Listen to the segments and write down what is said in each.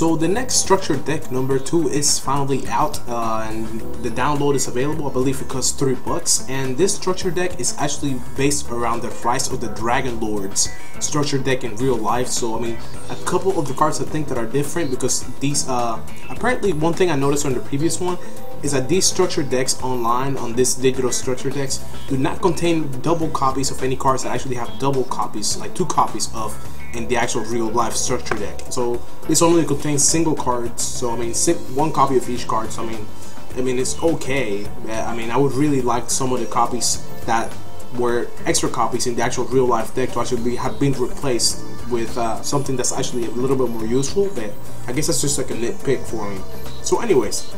So the next structured deck number 2 is finally out, and the download is available. I believe it costs $3, and this structured deck is actually based around the Rise of the Dragon Lords structured deck in real life. So I mean, a couple of the cards I think that are different, because these apparently one thing I noticed on the previous one is that these structured decks online on this digital structure decks do not contain double copies of any cards that actually have double copies, like 2 copies of in the actual real life structure deck. So this only contains single cards, so I mean 1 copy of each card. So I mean it's okay. I mean I would really like some of the copies that were extra copies in the actual real life deck to actually have been replaced with something that's actually a little bit more useful, but I guess that's just like a nitpick for me. So anyways,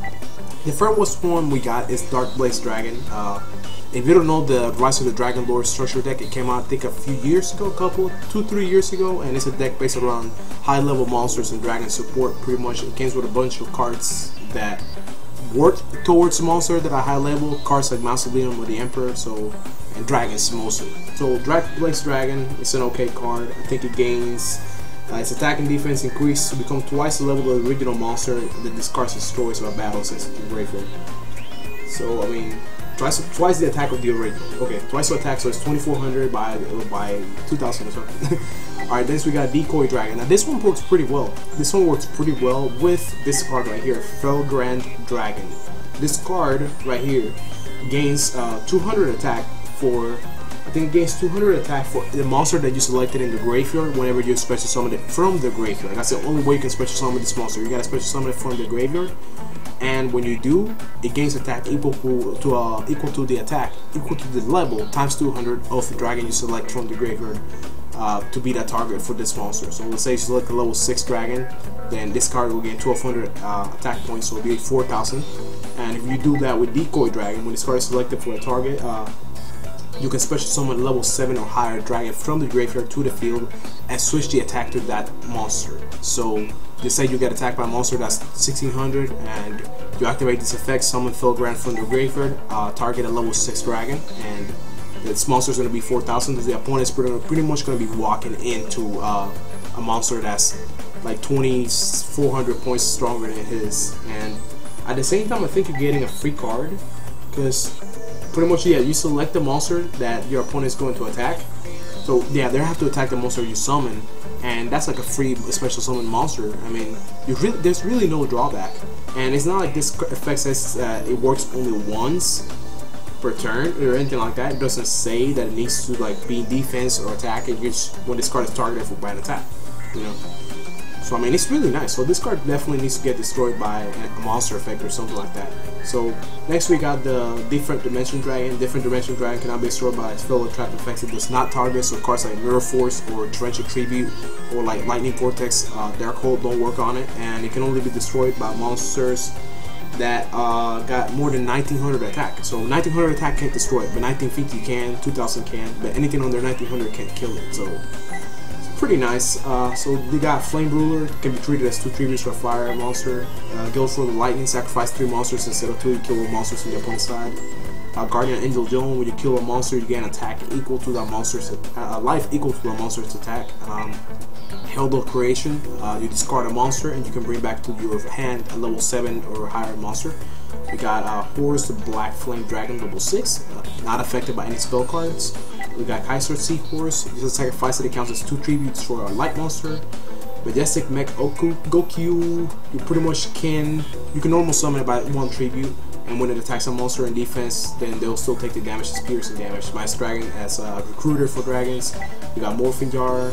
the first one we got is Dark Dragon. If you don't know the Rise of the Dragon Lord structure deck, it came out I think a few years ago, 2-3 years ago, and it's a deck based around high level monsters and dragon support. Pretty much it comes with a bunch of cards that work towards the monster that are high level, cards like Mausoleum or the Emperor, and dragons mostly. So Dragon is an okay card. I think it gains its attack and defense increase to become twice the level of the original monster that this card destroys by battle since it's graveyard. So I mean, twice the attack of the original. Okay, twice the attack, so it's 2400 by 2000 or something. Alright, next we got Decoy Dragon. Now this one works pretty well. This one works pretty well with this card right here, Tyrant Dragon. This card right here gains 200 attack for, I think it gains 200 attack for the monster that you selected in the graveyard whenever you special summon it from the graveyard. That's the only way you can special summon this monster. You gotta special summon it from the graveyard. And when you do, it gains attack equal to the level times 200 of the dragon you select from the graveyard to be that target for this monster. So let's say you select a level 6 dragon, then this card will gain 1200 attack points, so it'll be 4000. And if you do that with Decoy Dragon, when this card is selected for a target, you can special summon level 7 or higher dragon from the graveyard to the field and switch the attack to that monster. So just say you get attacked by a monster that's 1600 and you activate this effect, summon Felgrand from the graveyard, target a level 6 dragon, and this monster is going to be 4000 because the opponent is pretty much going to be walking into a monster that's like 2400 points stronger than his. And at the same time I think you're getting a free card, because pretty much, yeah, you select the monster that your opponent is going to attack. So yeah, they have to attack the monster you summon, and that's like a free special summon monster. I mean, there's really no drawback, and it's not like this effect says it works only once per turn or anything like that. It doesn't say that it needs to like be in defense or attack. It just when this card is targeted for by an attack, you know. So I mean, it's really nice. So this card definitely needs to get destroyed by a monster effect or something like that. So next we got the Different Dimension Dragon. Different Dimension Dragon cannot be destroyed by spell or trap effects. It does not target, so cards like Mirror Force or Torrential Tribute or like Lightning Vortex, Dark Hold don't work on it, and it can only be destroyed by monsters that got more than 1900 attack. So 1900 attack can't destroy it, but 1950 can, 2000 can, but anything under 1900 can't kill it. So pretty nice. So they got Flame Ruler, can be treated as 2 tributes for a fire monster. Guild for the Lightning, sacrifice 3 monsters instead of 2. You kill monsters from the opponent's side. Guardian Angel Joan, when you kill a monster, you gain attack equal to that monster's life equal to the monster's attack. Herald of Creation, you discard a monster and you can bring back to your hand a level 7 or higher monster. We got Horus the Black Flame Dragon, level 6, not affected by any spell cards. We got Kaiser Sea Horse, you just sacrifice it, it counts as 2 tributes for a light monster. Majestic Mech Goku, you pretty much can normal summon it by 1 tribute, and when it attacks a monster in defense, then they'll still take the damage as piercing damage. Mass Dragon as a recruiter for dragons. We got Morphing Jar,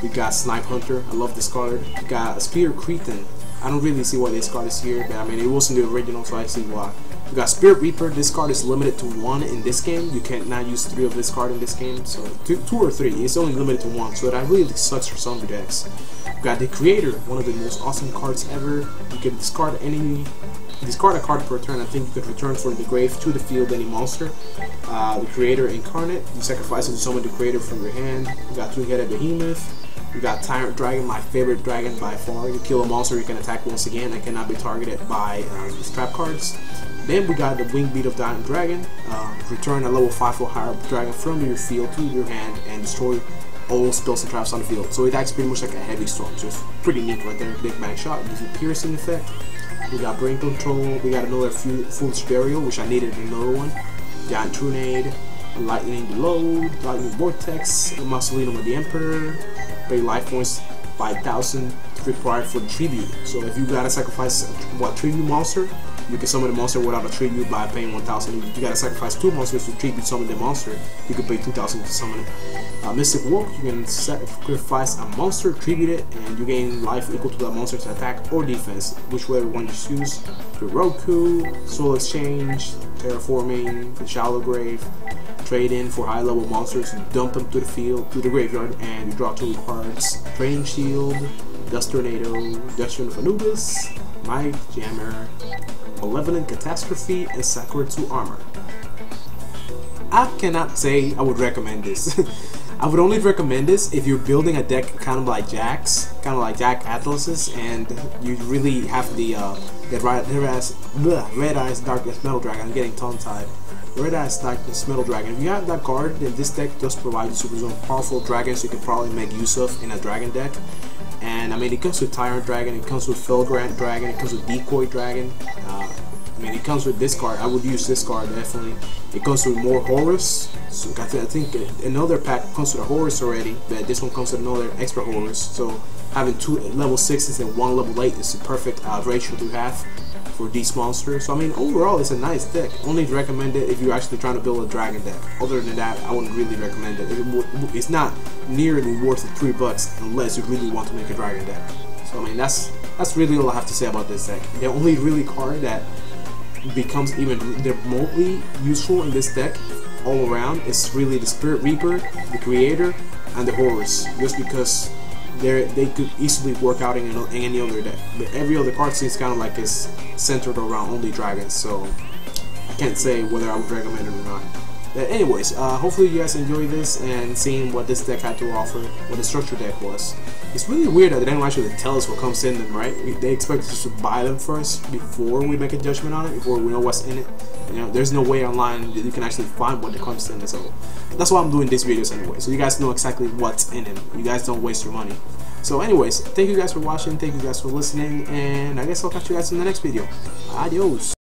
we got Snipe Hunter, I love this card. We got Spear Cretan. I don't really see why this card is here, but I mean it wasn't the original, so I see why. We got Spirit Reaper. This card is limited to 1 in this game. You cannot use 3 of this card in this game, so 2 or 3. It's only limited to 1, so that really sucks for some of the decks. We got the Creator, one of the most awesome cards ever. You can discard a card per turn. I think you could return from the grave to the field any monster. The Creator Incarnate, you sacrifice it to summon the Creator from your hand. We got 2-headed Behemoth. We got Tyrant Dragon, my favorite dragon by far. You kill a monster, you can attack once again and cannot be targeted by these trap cards. Then we got the Wing Beat of Tyrant Dragon. Return a level 5 or higher dragon from your field to your hand and destroy all spells and traps on the field. So it acts pretty much like a heavy storm. So it's pretty neat right there. Big bang shot, gives you piercing effect. We got brain control. We got another foolish burial, which I needed another one. Giant Trunade, lightning below, lightning vortex, Mausoleum of the Emperor. Pay life points 5,000 required for the tribute. So if you gotta sacrifice what tribute monster, you can summon the monster without a tribute by paying 1,000. If you gotta sacrifice 2 monsters to tribute summon the monster, you can pay 2,000 to summon it. Mystic Walk, you can sacrifice a monster, tribute it, and you gain life equal to that monster's attack or defense, whichever one you choose. The Roku, Soul Exchange, Terraforming, the Shallow Grave, trade in for high level monsters, dump them to the field, to the graveyard, and you draw 2 cards. Training Shield, Dust Tornado, Dustion of Anubis, Might Jammer, Malevolent Catastrophe, and Sakura 2 Armor. I cannot say I would recommend this. I would only recommend this if you're building a deck kind of like Jack's, kind of like Jack Atlas's, and you really have the Red Eyes Darkness Metal Dragon. I'm getting tongue-tied. Red Eyes Darkness Metal Dragon. If you have that card, then this deck does provide you super zone powerful dragons you can probably make use of in a dragon deck. And I mean, it comes with Tyrant Dragon, it comes with Tyrant Dragon, it comes with Decoy Dragon. I mean, it comes with this card. I would use this card definitely. It comes with more Horus. So I think another pack comes with a Horus already, but this one comes with another extra Horus. So having 2 level 6s and 1 level 8 is the perfect ratio to have for these monsters. So I mean, overall, it's a nice deck. Only recommend it if you're actually trying to build a dragon deck. Other than that, I wouldn't really recommend it. It's not nearly worth the $3 unless you really want to make a dragon deck. So I mean, that's really all I have to say about this deck. The only really card that becomes even remotely useful in this deck all around is really the Spirit Reaper, the Creator, and the Horus, just because they could easily work out in any other deck. But every other card seems kind of like it's centered around only dragons, so I can't say whether I would recommend it or not. But anyways, hopefully you guys enjoyed this and seeing what this deck had to offer, what the structure deck was. It's really weird that they don't actually tell us what comes in them, right? They expect us to buy them first before we make a judgment on it, before we know what's in it. You know, there's no way online that you can actually find what comes in it, so that's why I'm doing these videos anyway, so you guys know exactly what's in it. You guys don't waste your money. So anyways, thank you guys for watching, thank you guys for listening, and I guess I'll catch you guys in the next video. Adios!